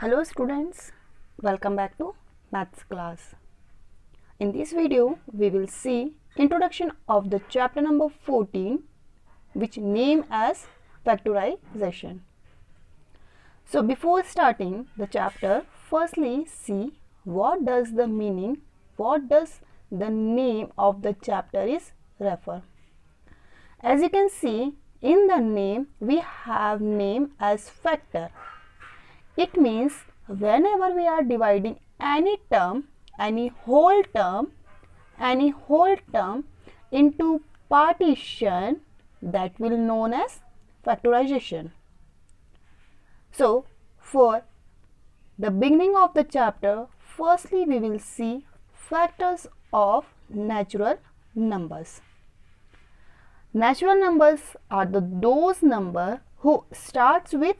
Hello students, welcome back to maths class. In this video, we will see introduction of the chapter number 14 which name as factorization. So before starting the chapter, firstly see what does the name of the chapter is refer. As you can see in the name, we have name as factor. It means whenever we are dividing any whole term into partition, that will known as factorization. So for the beginning of the chapter, firstly we will see factors of natural numbers. Natural numbers are those number who starts with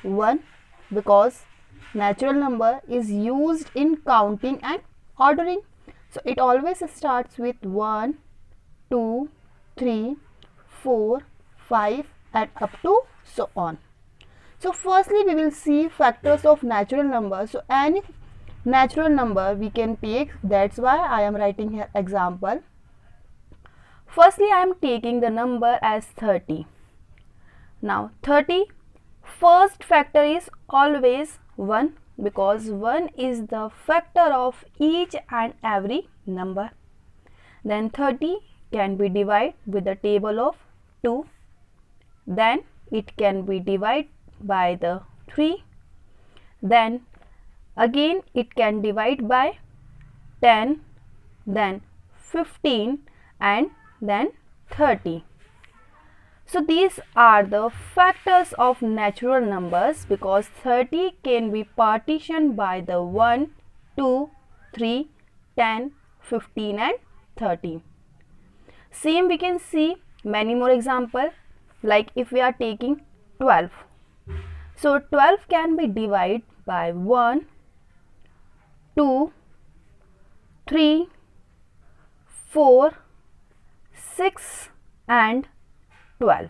1, because natural number is used in counting and ordering. So it always starts with 1, 2, 3, 4, 5 and up to so on. So firstly we will see factors of natural number. So any natural number we can take, that's why I am writing here example. Firstly I am taking the number as 30. Now 30, first factor is always 1, because 1 is the factor of each and every number. Then 30 can be divided with the table of 2. Then it can be divided by the 3. Then again it can divide by 10, then 15 and then 30. So these are the factors of natural numbers, because 30 can be partitioned by the 1, 2, 3, 10, 15 and 30. Same we can see many more examples, like if we are taking 12. So 12 can be divided by 1, 2, 3, 4, 6 and 12.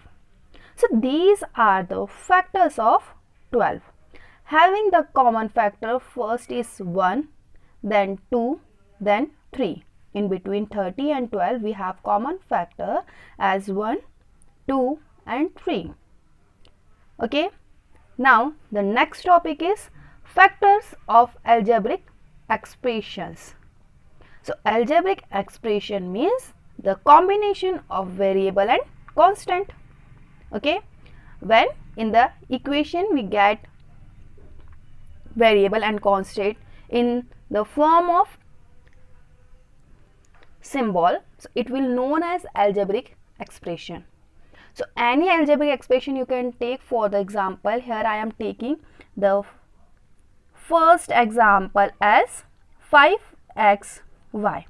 So these are the factors of 12. Having the common factor, first is 1, then 2, then 3. In between 30 and 12 we have common factor as 1, 2 and 3. Okay. Now the next topic is factors of algebraic expressions. So algebraic expression means the combination of variable and constant. Okay, when in the equation we get variable and constant in the form of symbol, so it will known as algebraic expression. So any algebraic expression you can take. For the example, here I am taking the first example as 5xy.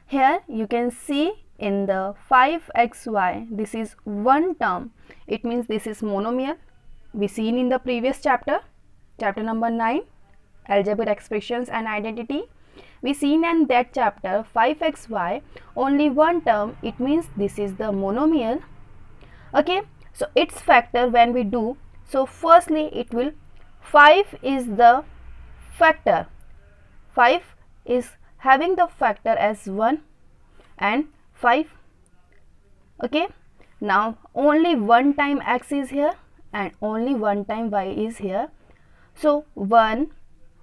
Here you can see in the 5xy, this is one term. It means this is monomial. We seen in the previous chapter number 9, algebraic expressions and identity. We seen in that chapter 5xy, only one term. It means this is the monomial. Okay, so its factor when we do, so firstly it will 5 is the factor. 5 is having the factor as 1 and 5. Okay, now only one time x is here and only one time y is here. So 1,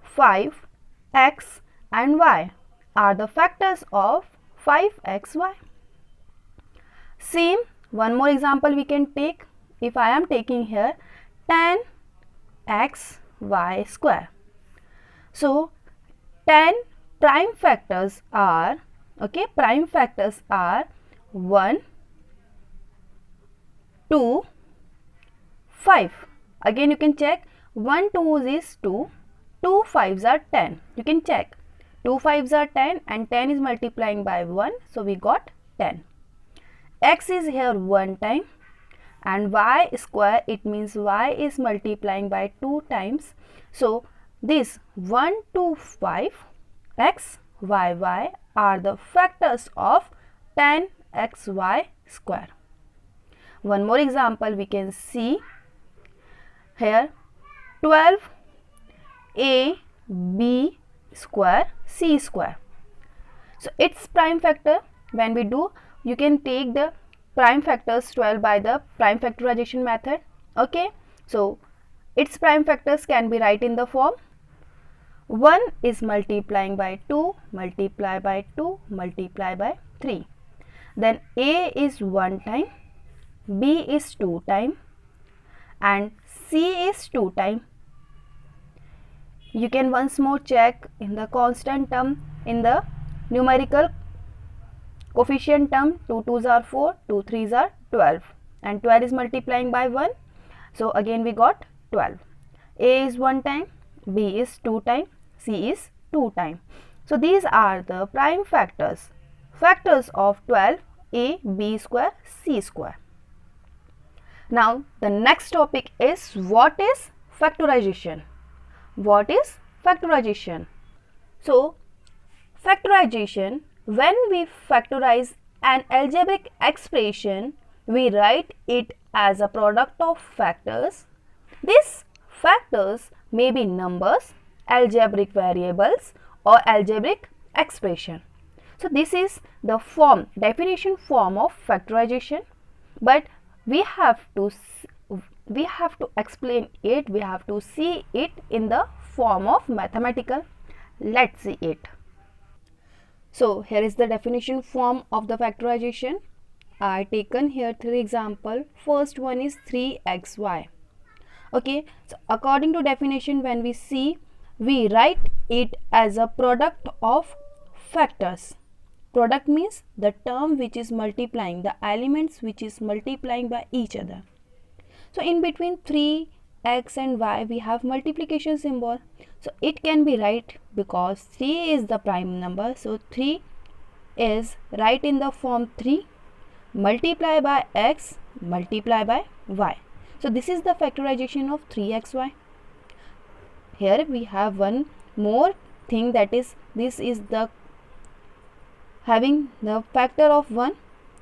5, x and y are the factors of 5xy. Same, one more example we can take. If I am taking here 10xy square. So 10 prime factors are, okay, prime factors are 1, 2, 5. Again you can check, 1 2s is 2, 2 5s are 10. You can check, 2 5s are 10 and 10 is multiplying by 1, so we got 10. X is here one time and y square, it means y is multiplying by 2 times. So this 1 2 5 x y y are the factors of 10xy square. One more example we can see here, 12 a b square c square. So its prime factor, when we do, you can take the prime factors 12 by the prime factorization method. Okay, so its prime factors can be written in the form 1 is multiplying by 2 multiply by 2 multiply by 3. Then a is 1 time, b is 2 time, and c is 2 time. You can once more check in the constant term, in the numerical coefficient term, 2 2s are 4, 2 3s are 12, and 12 is multiplying by 1. So again we got 12. A is 1 time, b is 2 time, c is 2 time. So these are the prime factors of 12, a, b square, c square. Now the next topic is, what is factorization? What is factorization? So factorization, when we factorize an algebraic expression, we write it as a product of factors. These factors may be numbers, algebraic variables, or algebraic expression. So this is the definition form of factorization, but we have to explain it, we have to see it in the form of mathematical. Let's see it. So here is the definition form of the factorization. I taken here 3 examples. First one is 3xy. Okay, so according to definition, when we see, we write it as a product of factors. Product means the term which is multiplying, the elements which is multiplying by each other. So in between 3 x and y we have multiplication symbol. So it can be right, because 3 is the prime number. So 3 is right in the form 3 multiply by x multiply by y. So this is the factorization of 3xy. Here we have one more thing, that is, this is the having the factor of 1.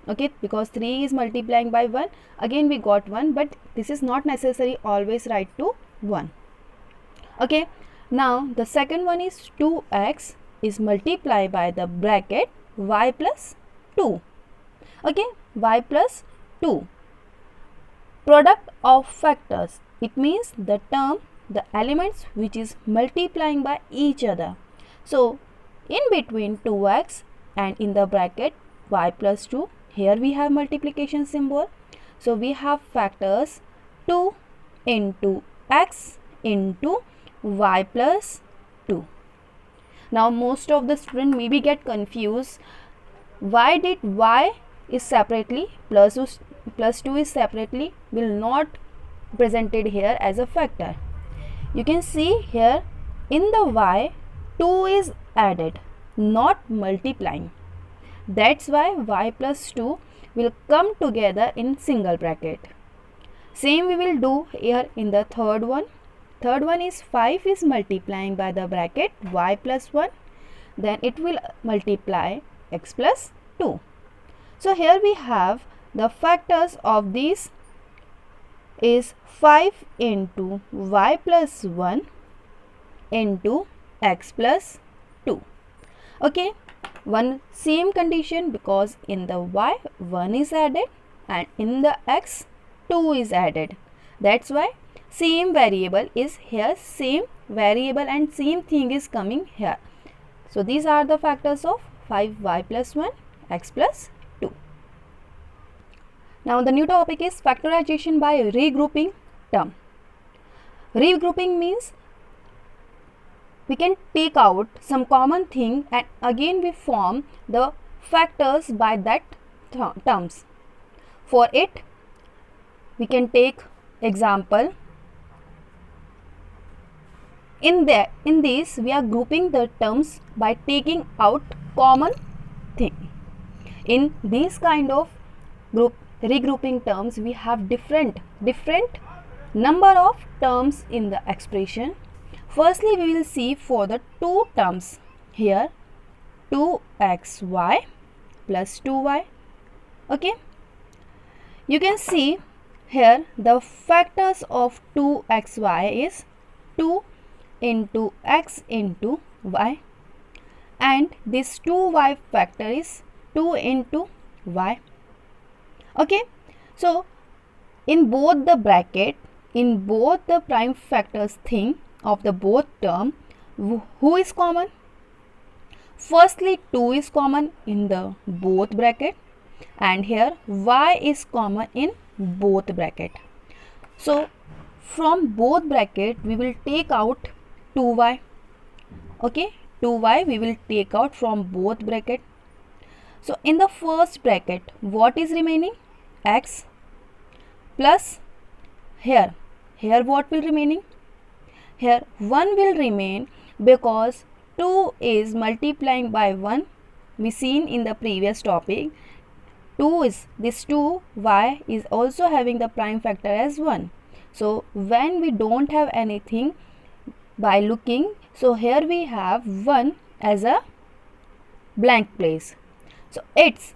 Okay, because 3 is multiplying by 1, again we got 1, but this is not necessary always write to 1. Okay, now the second one is 2x is multiplied by the bracket y plus 2. Okay, y plus 2. Product of factors, it means the term, the elements which is multiplying by each other. So in between 2x and in the bracket y plus 2, here we have multiplication symbol. So we have factors 2 into x into y plus 2. Now most of the students maybe get confused, why did y is separately plus 2 is separately will not presented here as a factor. You can see here in the y 2 is added, not multiplying. That's why y plus 2 will come together in single bracket. Same we will do here in the third one. Third one is 5 is multiplying by the bracket y plus 1. Then it will multiply x plus 2. So here we have the factors of these is 5 into y plus 1 into x plus 2. Okay, one same condition, because in the y 1 is added and in the x 2 is added. That's why same variable is here, same variable and same thing is coming here. So these are the factors of 5y plus 1 x plus 2. Now the new topic is factorization by regrouping term. Regrouping means we can take out some common thing and again we form the factors by that terms. For it we can take example. In this we are grouping the terms by taking out common thing. In these kind of regrouping terms we have different number of terms in the expression. Firstly we will see for the two terms here 2xy plus 2y. Okay, you can see here the factors of 2xy is 2 into x into y, and this 2y factor is 2 into y. Okay, so in both the bracket, in both the prime factors thing of the both term, who is common? Firstly, 2 is common in the both bracket, and here y is common in both bracket. So from both bracket we will take out 2y. Okay, 2y we will take out from both bracket. So in the first bracket, what is remaining? X plus here what will remaining? Here 1 will remain, because 2 is multiplying by 1. We seen in the previous topic, 2 is this 2y is also having the prime factor as 1. So when we don't have anything by looking, so here we have 1 as a blank place. So it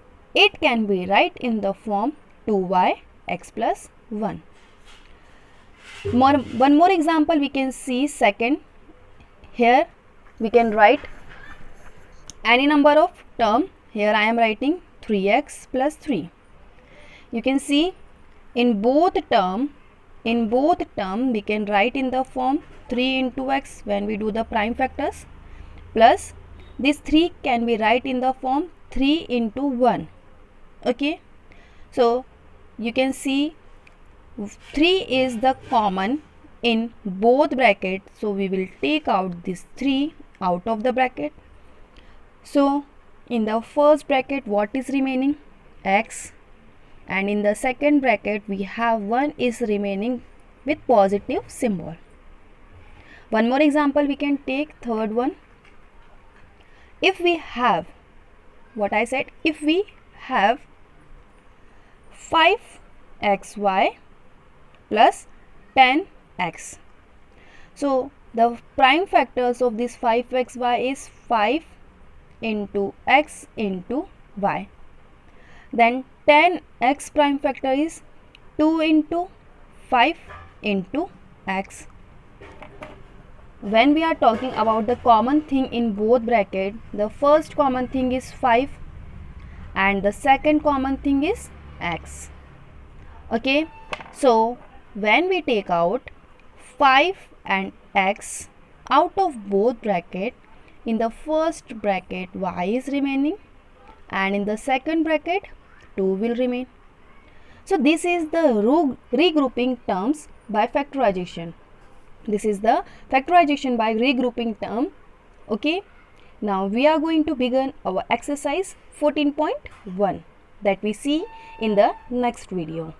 can be write in the form 2y x plus 1. One more example we can see. Second, here we can write any number of term. Here I am writing 3x plus 3. You can see in both term we can write in the form 3 into x when we do the prime factors, plus this 3 can be write in the form 3 into 1. Okay, so you can see 3 is the common in both brackets, so we will take out this 3 out of the bracket. So in the first bracket what is remaining? X, and in the second bracket we have 1 is remaining with positive symbol. One more example we can take, third one. If we have what I said, if we have 5xy plus 10x, so the prime factors of this 5xy is 5 into x into y. Then 10x prime factor is 2 into 5 into x. When we are talking about the common thing in both bracket, the first common thing is 5 and the second common thing is x. Okay, so when we take out 5 and x out of both bracket, in the first bracket y is remaining and in the second bracket 2 will remain. So this is the regrouping terms by factorization. This is the factorization by regrouping term. Okay, now we are going to begin our exercise 14.1 that we see in the next video.